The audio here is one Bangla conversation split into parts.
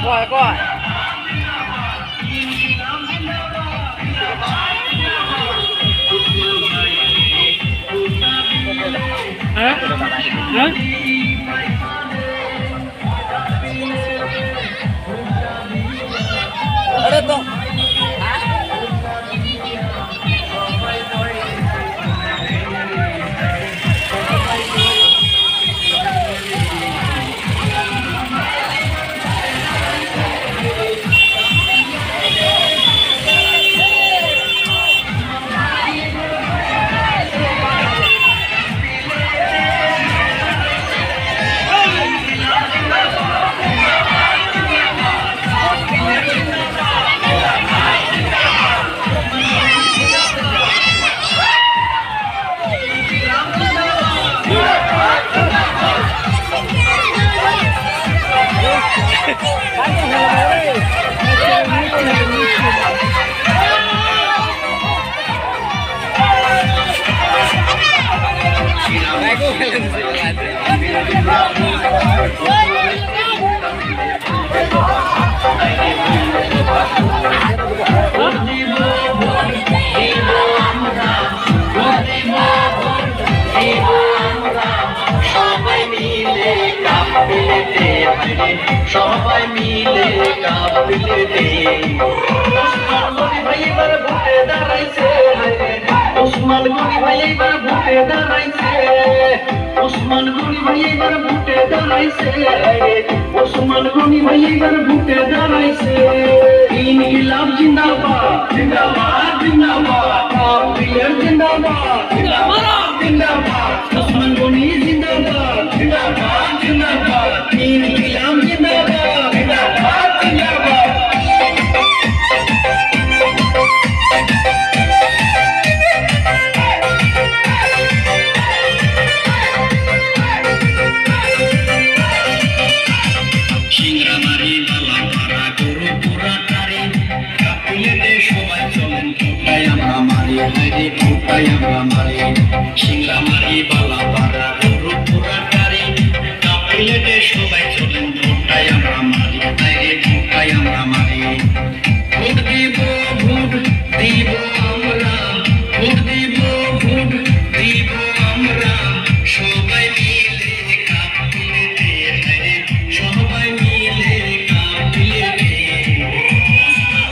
Coi coi. Hả? Hả? Ở đây không? সবাই মিলে কাঁপিলে ওসমান গনি ভাই এবার ভোটে দাঁড়াইছে ওসমান গনি ভাই এবার ভোটে দাঁড়াইছে ওসমান গনি ভাই এবার ভোটে দাঁড়াইছে ওসমান গনি ভাই এবার ভোটে দাঁড়াইছে ইনকিলাব জিন্দাবাদ জিন্দাবাদ জিন্দাবাদ কাঁপিলে জিন্দাবাদ জিন্দাবাদ জিন্দাবাদ ওসমান গনি জিন্দাবাদ জিন্দাবাদ জিন্দাবাদ ইনকিলাব জিন্দাবাদ জিন্দাবাদ জিন্দাবাদ সিংরামারি বালাপাড়া গরু পুরা টারে কাপিলেতে সবাই চলেন কোটায় আমরা মারি হাইরে কোটায় আমরা মারি সিংরামারি বালাপাড়া গরু পুরা টারে কাপিলেতে সবাই চলেন কোটায় আমরা মারি হাইরে কোটায় আমরা মারি ভোট দিব আমরা ভোট দিব আমরা সবাই মিলে কাপিলেতে হাইরে সবাই মিলে কাপিলেতে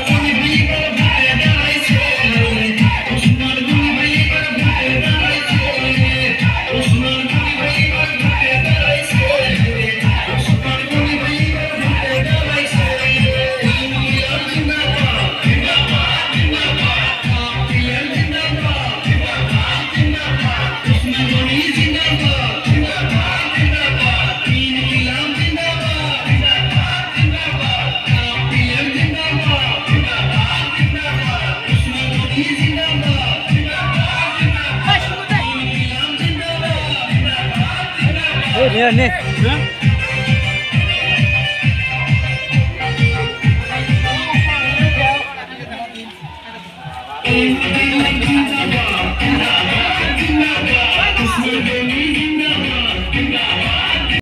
গনি ভাই এবার ভোটে দাঁড়াইছে ওসমান গনি ভাই এবার ভোটে দাঁড়াইছে ওসমান গনি ভাই এবার ভোটে দাঁড়াইছে ওসমান গনি ভাই এবার ভোটে দাঁড়াইছে ইনকিলাব জিন্দাবাদ জিন্দাবাদ জিন্দাবাদ কাপিলের জিন্দাবাদ জিন্দাবাদ জিন্দাবাদ ওসমান গনি জিন্দাবাদ জিন্দাবাদ জিন্দাবাদ ইনকিলাব জিন্দাবাদ জিন্দাবাদ জিন্দাবাদ কাপিলের জিন্দাবাদ জিন্দাবাদ জিন্দাবাদ ওসমান গনি জিন্দাবাদ জিন্দাবাদ জিন্দাবাদ ইনকিলাব জিন্দাবাদ জিন্দাবাদ জিন্দাবাদ Nih, nih.